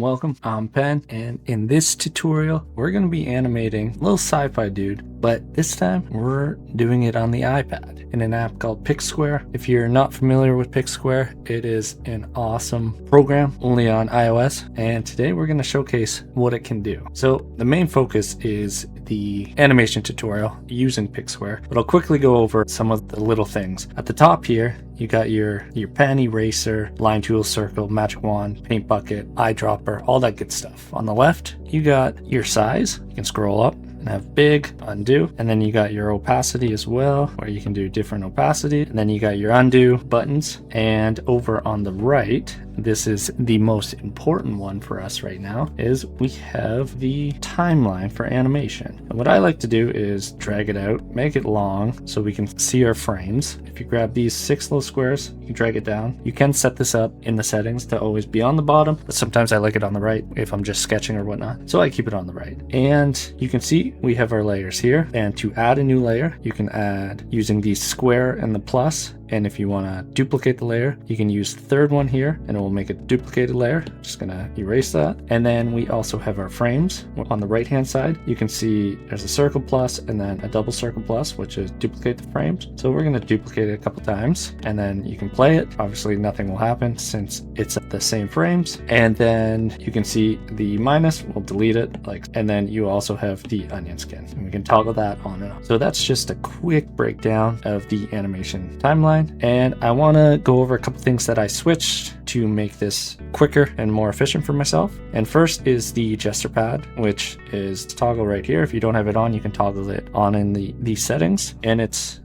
Welcome, I'm Pen, and in this tutorial, we're going to be animating a little sci-fi dude, but this time we're doing it on the iPad in an app called Pixquare. If you're not familiar with Pixquare, it is an awesome program only on iOS, and today we're going to showcase what it can do. So the main focus is the animation tutorial using Pixquare, but I'll quickly go over some of the little things. At the top here, you got your pen, eraser, line tool, circle, magic wand, paint bucket, eyedropper, all that good stuff. On the left, you got your size. You can scroll up and have big, undo, and then you got your opacity as well, where you can do different opacity, and then you got your undo buttons. And over on the right, this is the most important one for us right now, is we have the timeline for animation. And what I like to do is drag it out, make it long so we can see our frames. If you grab these 6 little squares, you drag it down. You can set this up in the settings to always be on the bottom, but sometimes I like it on the right if I'm just sketching or whatnot, so I keep it on the right. And you can see we have our layers here, and to add a new layer, you can add using the square and the plus. And if you want to duplicate the layer, you can use the third one here and it will make a duplicated layer. Just gonna erase that. And then we also have our frames. On the right hand side, you can see there's a circle plus and then a double circle plus, which is duplicate the frames. So we're gonna duplicate it a couple times and then you can play it. Obviously nothing will happen since it's the same frames. And then you can see the minus, we'll delete it, and then you also have the onion skin and we can toggle that on and off. So that's just a quick breakdown of the animation timeline. And I want to go over a couple things that I switched to make this quicker and more efficient for myself. And first is the gesture pad, which is toggle right here. If you don't have it on, you can toggle it on in the settings. And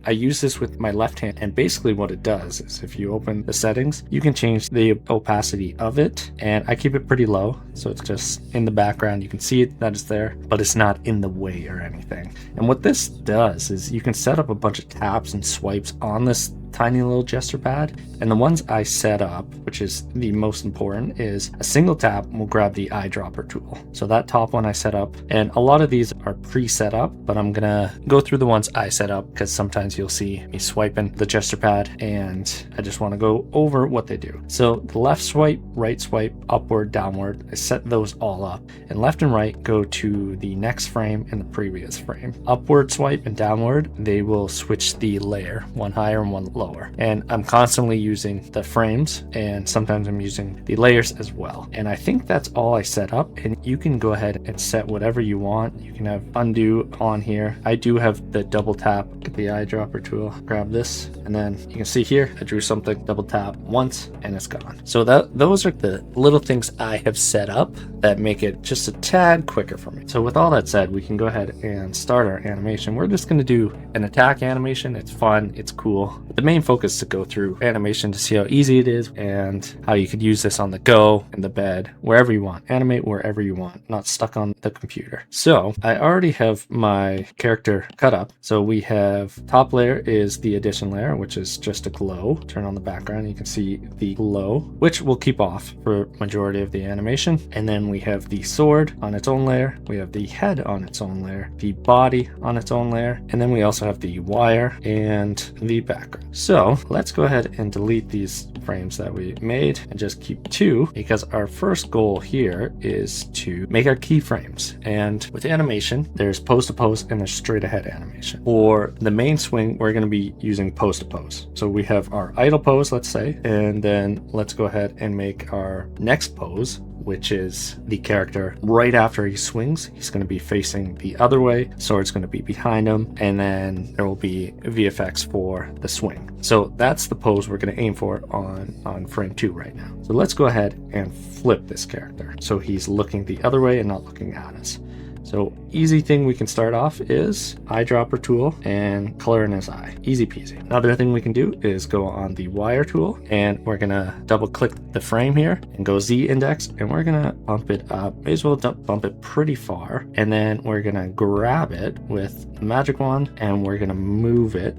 I use this with my left hand, and basically what it does is if you open the settings, you can change the opacity of it, and I keep it pretty low, so it's just in the background. You can see it that it's there, but it's not in the way or anything. And what this does is you can set up a bunch of taps and swipes on this tiny little gesture pad, and the ones I set up, which is the most important, is a single tap will grab the eyedropper tool. So that top one I set up, and a lot of these are pre-set up, but I'm gonna go through the ones I set up because sometimes you'll see me swiping the gesture pad and I just want to go over what they do. So the left swipe, right swipe, upward, downward, I set those all up, and left and right go to the next frame and the previous frame. Upward swipe and downward, they will switch the layer, one higher and one lower. And I'm constantly using the frames, and sometimes I'm using the layers as well. And I think that's all I set up, and you can go ahead and set whatever you want. You can have undo on here. I do have the double tap, get the eyedropper tool, grab this, and then you can see here I drew something, double tap once and it's gone. So those are the little things I have set up that make it just a tad quicker for me. So with all that said, we can go ahead and start our animation. We're just going to do an attack animation. It's fun, it's cool. But the main focus is to go through animation to see how easy it is and how you could use this on the go, in the bed, wherever you want. Animate wherever you want, not stuck on the computer. So I already have my character cut up. So we have top layer is the addition layer, which is just a glow. Turn on the background, you can see the glow, which we'll keep off for majority of the animation. And then we have the sword on its own layer. We have the head on its own layer, the body on its own layer, and then we also have the wire and the background. So let's go ahead and delete these frames that we made and just keep 2, because our first goal here is to make our keyframes. And with animation, there's pose to pose and there's straight ahead animation. For the main swing, we're going to be using pose to pose. So we have our idle pose, let's say, and then let's go ahead and make our next pose, which is the character right after he swings. He's going to be facing the other way, sword's going to be behind him, and then there will be VFX for the swing. So that's the pose we're going to aim for on frame 2 right now. So let's go ahead and flip this character so he's looking the other way and not looking at us. So easy thing we can start off is eyedropper tool and color in his eye. Easy peasy. Another thing we can do is go on the wire tool, and we're gonna double click the frame here and go Z index, and we're gonna bump it up. May as well bump it pretty far, and then we're gonna grab it with the magic wand and we're gonna move it,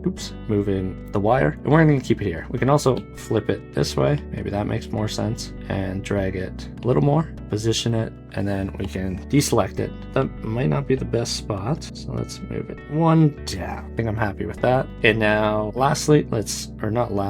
moving the wire, and we're gonna keep it here. We can also flip it this way, maybe that makes more sense, and drag it a little more, position it and then we can deselect it. That might not be the best spot, so let's move it one down. I think I'm happy with that. And now lastly,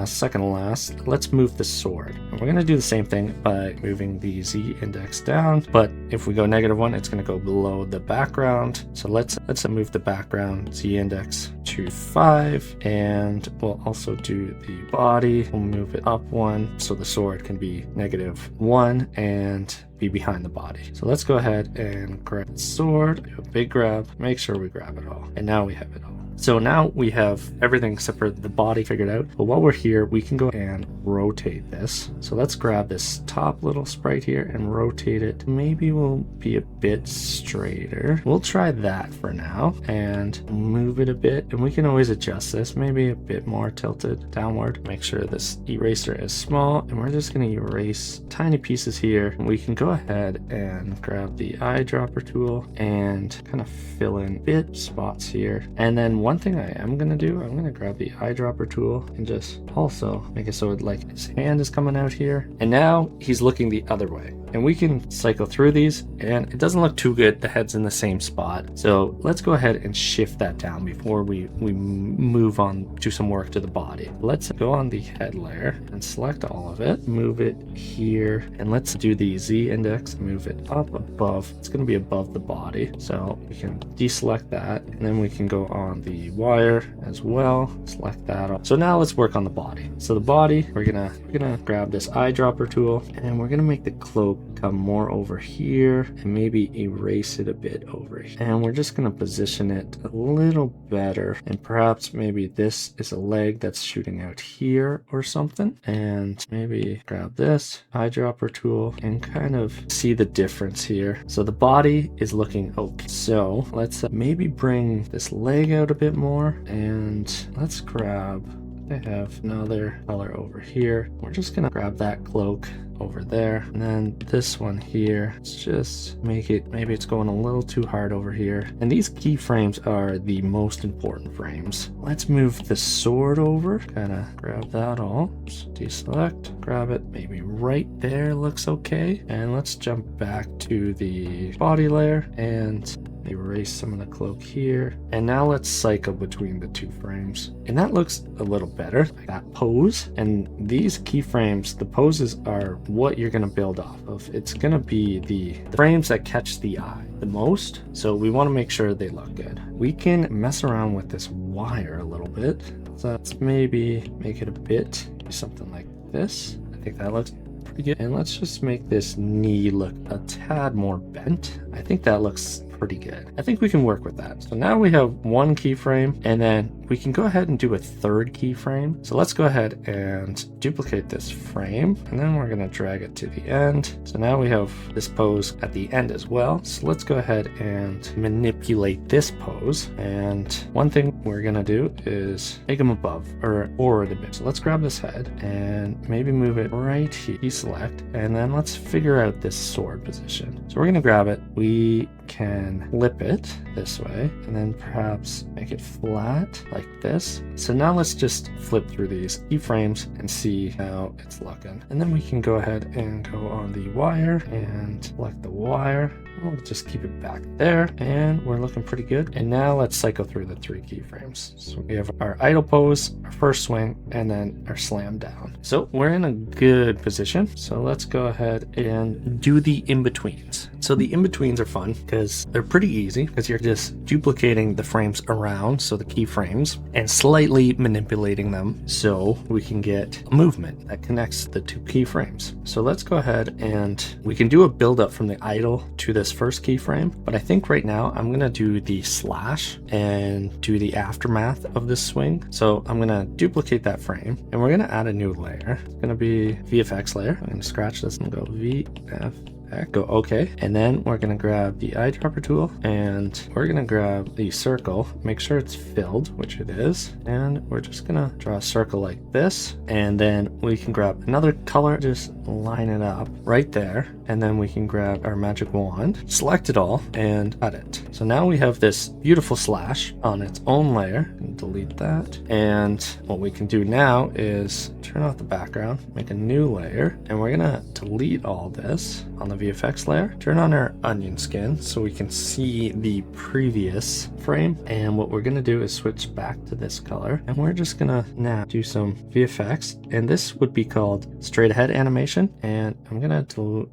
second to last, let's move the sword. And we're going to do the same thing by moving the Z index down, but if we go -1, it's going to go below the background. So let's move the background Z index to 5, and we'll also do the body. We'll move it up 1 so the sword can be -1 and be behind the body. So let's go ahead and grab the sword, do a big grab, make sure we grab it all, and now we have it all. So now we have everything except for the body figured out. But while we're here, we can go and rotate this. So let's grab this top little sprite here and rotate it. Maybe we'll be a bit straighter. We'll try that for now and move it a bit. And we can always adjust this, maybe a bit more tilted downward. Make sure this eraser is small, and we're just going to erase tiny pieces here. We can go ahead and grab the eyedropper tool and kind of fill in bit spots here. And then one thing I am going to do, I'm going to grab the eyedropper tool and just also make it so it, like, his hand is coming out here. And now he's looking the other way. And we can cycle through these, and it doesn't look too good. The head's in the same spot. So let's go ahead and shift that down before we move on to some work to the body. Let's go on the head layer and select all of it, move it here, and let's do the Z index, move it up above. It's going to be above the body. So we can deselect that, and then we can go on the wire as well, select that off. So now let's work on the body. So the body, we're gonna grab this eyedropper tool, and we're gonna make the cloak come more over here and maybe erase it a bit over here. And we're just going to position it a little better, and perhaps maybe this is a leg that's shooting out here or something. And maybe grab this eyedropper tool and kind of see the difference here. So the body is looking okay. So let's maybe bring this leg out a bit more, and let's grab, I have another color over here. We're just gonna grab that cloak over there, and then this one here, let's just make it, maybe it's going a little too hard over here. And these keyframes are the most important frames. Let's move the sword over, kind of grab that all, just deselect, grab it, maybe right there looks okay. And let's jump back to the body layer and erase some of the cloak here. And now let's cycle between the two frames. And that looks a little better, like that pose. And these keyframes, the poses are what you're going to build off of. It's going to be the frames that catch the eye the most. So we want to make sure they look good. We can mess around with this wire a little bit. So let's maybe make it a bit, something like this. I think that looks pretty good. And let's just make this knee look a tad more bent. I think that looks pretty good. I think we can work with that. So now we have one keyframe, and then we can go ahead and do a third keyframe. So let's go ahead and duplicate this frame, and then we're going to drag it to the end. So now we have this pose at the end as well. So let's go ahead and manipulate this pose. And one thing we're going to do is make them above or forward a bit. So let's grab this head and maybe move it right here, deselect, and then let's figure out this sword position. So we're going to grab it. We can flip it this way, and then perhaps make it flat like this. So now let's just flip through these keyframes and see how it's looking. And then we can go ahead and go on the wire and select the wire. We'll just keep it back there, and we're looking pretty good. And now let's cycle through the three keyframes. So we have our idle pose, our first swing, and then our slam down. So we're in a good position. So let's go ahead and do the in-betweens. So the in-betweens are fun because they're pretty easy, because you're just duplicating the frames around, so the keyframes, and slightly manipulating them so we can get a movement that connects the two keyframes. So let's go ahead and we can do a build up from the idle to this first keyframe, but I think right now I'm gonna do the slash and do the aftermath of this swing. So I'm gonna duplicate that frame, and we're gonna add a new layer. It's gonna be VFX layer. I'm gonna scratch this and go VFX. Go OK, and then we're going to grab the eyedropper tool, and we're going to grab the circle, make sure it's filled, which it is, and we're just going to draw a circle like this, and then we can grab another color, just line it up right there, and then we can grab our magic wand, select it all, and cut it. So now we have this beautiful slash on its own layer. delete that. And what we can do now is turn off the background, make a new layer, and we're gonna delete all this on the VFX layer. Turn on our onion skin so we can see the previous frame. And what we're gonna do is switch back to this color, and we're just gonna now do some VFX, and this would be called straight ahead animation. And I'm gonna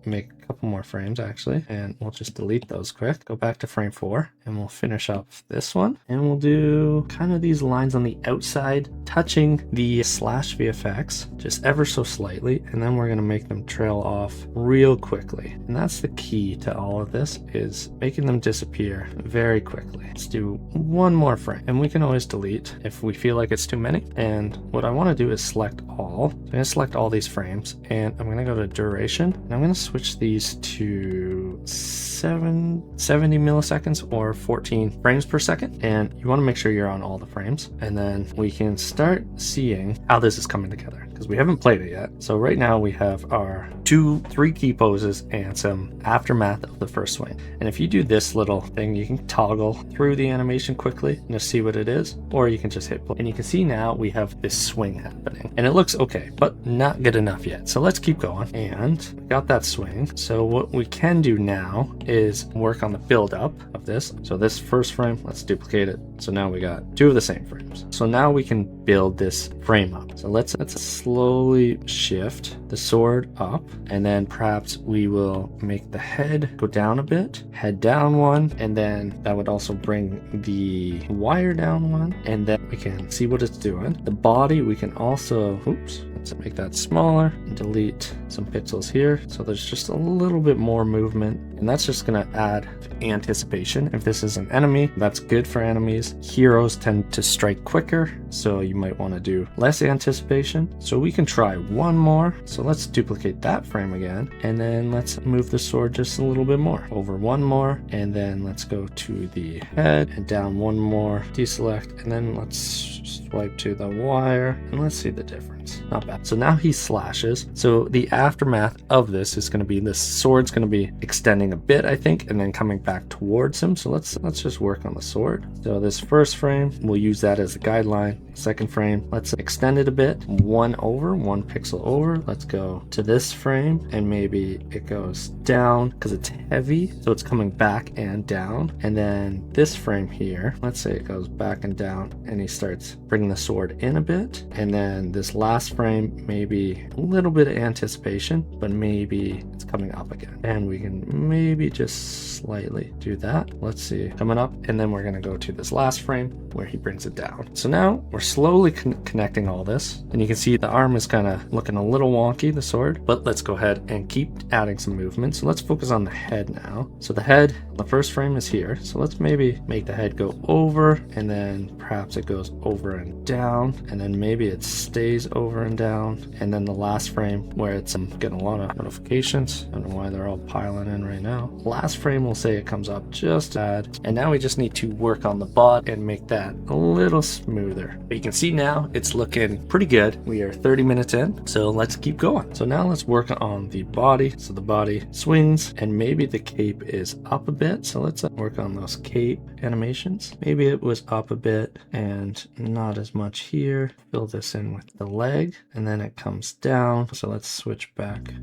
make a couple more frames actually, and we'll just delete those quick. Go back to frame 4, and we'll finish up this one, and we'll do kind of these lines on the outside touching the slash VFX just ever so slightly, and then we're going to make them trail off real quickly. And that's the key to all of this, is making them disappear very quickly. Let's do one more frame, and we can always delete if we feel like it's too many. And what I want to do is select all. So I'm going to select all these frames, and I'm going to go to duration, and I'm going to switch these to 70 milliseconds or 14 frames per second. And you want to make sure you're on all the frames, and then we can start seeing how this is coming together, because we haven't played it yet. So right now we have our 3 key poses and some aftermath of the first swing. And if you do this little thing, you can toggle through the animation quickly and just see what it is, or you can just hit play. And you can see now we have this swing happening, and it looks okay, but not good enough yet. So let's keep going. And we got that swing. So what we can do now is work on the build up of this. So this first frame, let's duplicate it. So now we got 2 of the same frames. So now we can build this frame up. So let's slowly shift the sword up, and then perhaps we will make the head go down a bit, head down 1, and then that would also bring the wire down 1, and then we can see what it's doing. The body, we can also, let's make that smaller and delete some pixels here, so there's just a little bit more movement, and that's just going to add anticipation. If this is an enemy, that's good for enemies. Heroes tend to strike quicker, so you might want to do less anticipation. So we can try one more. So let's duplicate that frame again, and then let's move the sword just a little bit more, over 1 more, and then let's go to the head and down 1 more, deselect, and then let's swipe to the wire, and let's see the difference. Not bad. So now he slashes. So the aftermath of this is going to be, the sword's going to be extending a bit, I think, and then coming back towards him. So let's just work on the sword. So this first frame, we'll use that as a guideline. Second frame, let's extend it a bit, 1 pixel over. Let's go to this frame, and maybe it goes down because it's heavy, so it's coming back and down. And then this frame here, let's say it goes back and down, and he starts bringing the sword in a bit. And then this last frame, maybe a little bit of anticipation, but maybe it's coming up again, and we can maybe just slightly do that. Let's see, coming up, and then we're going to go to this last frame where he brings it down. So now we're slowly connecting all this, and you can see the arm is kind of looking a little wonky, the sword, but let's go ahead and keep adding some movement. So let's focus on the head now. So the head, the first frame is here, so let's maybe make the head go over, and then perhaps it goes over and down, and then maybe it stays over and down, and then the last frame where it's getting a lot of notifications. I don't know why they're all piling in right now. Last frame, we'll say it comes up just add, and now we just need to work on the bot and make that a little smoother. But you can see now it's looking pretty good. We are 30 minutes in, so let's keep going. So now let's work on the body. So the body swings, and maybe the cape is up a bit, so let's work on those cape animations. Maybe it was up a bit and not as much here. Fill this in with the leg, and then it comes down. So let's switch back.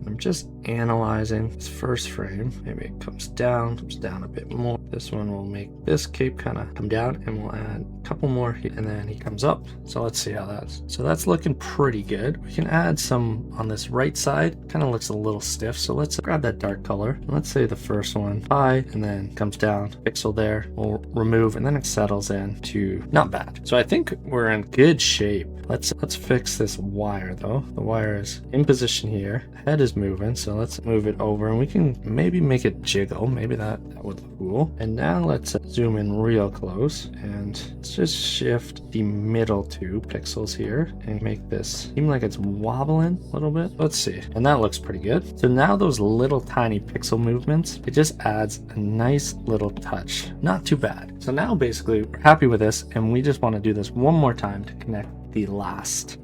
I'm just analyzing this first frame. Maybe it comes down a bit more. This one will make this cape kind of come down, and we'll add a couple more here, and then he comes up. So let's see how that's. So that's looking pretty good. We can add some on this right side. Kind of looks a little stiff, so let's grab that dark color. And let's say the first one high, and then comes down, pixel there, we'll remove, and then it settles in to not bad. So I think we're in good shape. Let's fix this wire though. The wire is in position here. The head is moving, so let's move it over, and we can maybe make it jiggle. Maybe that would look cool. And now let's zoom in real close, and let's just shift the middle 2 pixels here and make this seem like it's wobbling a little bit. Let's see, and that looks pretty good. So now those little tiny pixel movements, it just adds a nice little touch. Not too bad. So now basically we're happy with this, and we just want to do this one more time to connect the last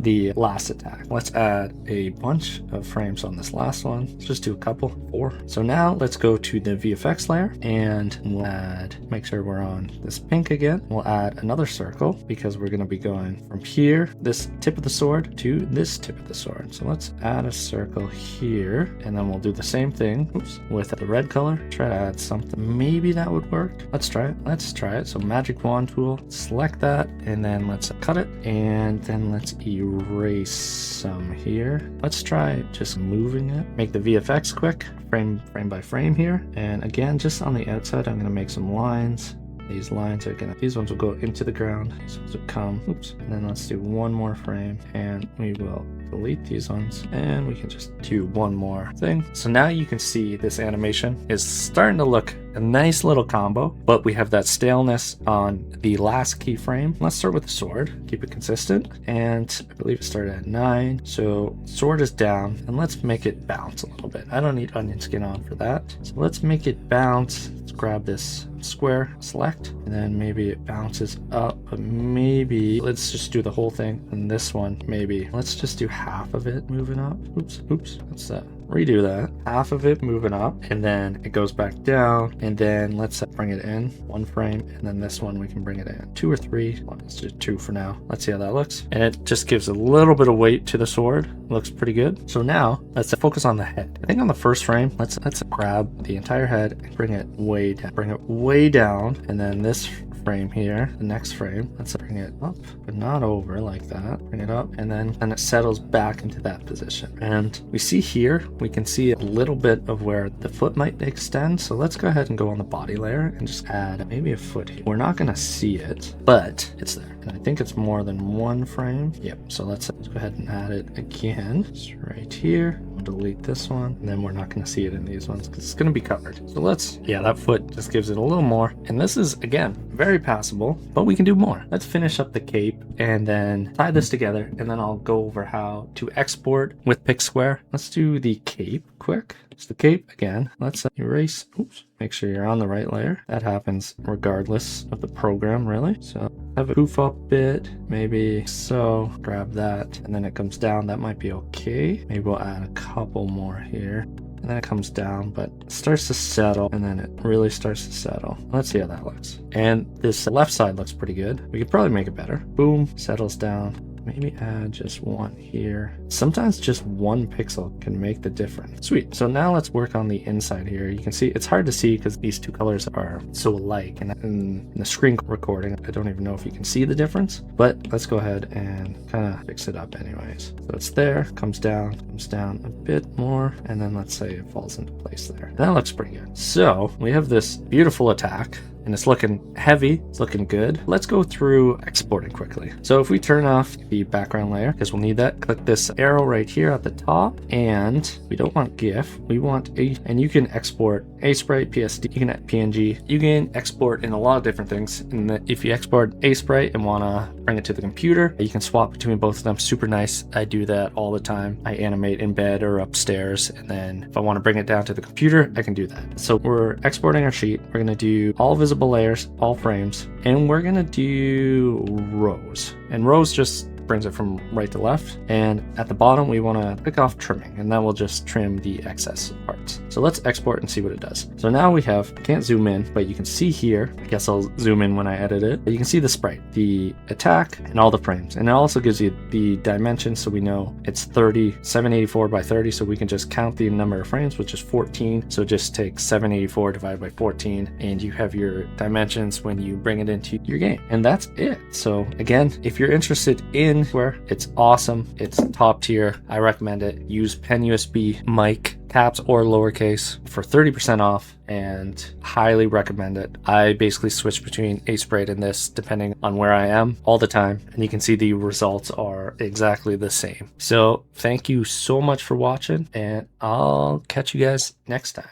attack. Let's add a bunch of frames on this last one. Let's just do a couple, 4. So now let's go to the VFX layer and we'll make sure we're on this pink again. We'll add another circle because we're going to be going from here, this tip of the sword, to this tip of the sword. So let's add a circle here, and then we'll do the same thing with the red color. Try to add something. Maybe that would work. Let's try it. So magic wand tool, select that, and then let's cut it, and then let's erase some here. Let's try just moving it. Make the VFX quick, frame by frame here. And again, just on the outside, I'm going to make some lines. These lines are these ones will go into the ground. These ones will come, and then let's do one more frame, and we will delete these ones, and we can just do one more thing. So now you can see this animation is starting to look a nice little combo, but we have that staleness on the last keyframe. Let's start with the sword, keep it consistent, and I believe it started at 9. So sword is down, and let's make it bounce a little bit. I don't need onion skin on for that. So let's make it bounce. Let's grab this square, select, and then maybe it bounces up, but maybe let's just do the whole thing. And this one, maybe let's just do half of it moving up. Oops, let's redo that. Half of it moving up, and then it goes back down, and then let's bring it in 1 frame, and then this one we can bring it in 2 or 3. Let's do 2 for now. Let's see how that looks, and it just gives a little bit of weight to the sword. Looks pretty good. So now let's focus on the head. I think on the first frame, let's grab the entire head and bring it way down, and then this frame here, the next frame, let's bring it up, but not over like that. Bring it up, and then it settles back into that position. And we see here, we can see a little bit of where the foot might extend. So let's go ahead and go on the body layer and just add maybe a foot here. We're not going to see it, but it's there. And I think it's more than 1 frame. Yep. So let's go ahead and add it again. It's right here. We'll delete this one, and then we're not going to see it in these ones because it's going to be covered. So that foot just gives it a little more. And this is, again, very passable, but we can do more. Let's finish up the cape and then tie this together, and then I'll go over how to export with Pixquare. Let's do the cape quick. It's the cape again. Let's erase. Make sure you're on the right layer. That happens regardless of the program, really. So have a poof up bit, maybe so. Grab that, and then it comes down. That might be okay. Maybe we'll add a couple more here. And then it comes down, but it starts to settle, and then it really starts to settle. Let's see how that looks. And this left side looks pretty good. We could probably make it better. Boom, settles down. Maybe add just 1 here. Sometimes just 1 pixel can make the difference. Sweet. So now let's work on the inside here. You can see it's hard to see because these 2 colors are so alike, and in the screen recording, I don't even know if you can see the difference, but let's go ahead and kind of fix it up anyways. So it's there, comes down a bit more, and then let's say it falls into place there. And that looks pretty good. So we have this beautiful attack, and it's looking heavy, it's looking good. Let's go through exporting quickly. So if we turn off the background layer, because we'll need that, click this arrow right here at the top, and we don't want GIF, we want and you can export Aseprite, PSD, you can PNG, you can export in a lot of different things. And if you export Aseprite and wanna bring it to the computer, you can swap between both of them, super nice. I do that all the time. I animate in bed or upstairs, and then if I wanna bring it down to the computer, I can do that. So we're exporting our sheet, we're gonna do all visible layers, all frames, and we're gonna do rows. And rows just brings it from right to left, and at the bottom we want to click off trimming, and that will just trim the excess parts. So let's export and see what it does. So now we have, I can't zoom in, but you can see here, I guess I'll zoom in when I edit it, you can see the sprite, the attack, and all the frames. And it also gives you the dimensions, so we know it's 784 by 30, so we can just count the number of frames, which is 14. So just take 784 divided by 14, and you have your dimensions when you bring it into your game. And that's it. So again, if you're interested in Pixquare, it's awesome. It's top tier. I recommend it. Use Penusbmic, caps or lowercase, for 30% off, and highly recommend it. I basically switch between Aseprite and this depending on where I am all the time, and you can see the results are exactly the same. So thank you so much for watching, and I'll catch you guys next time.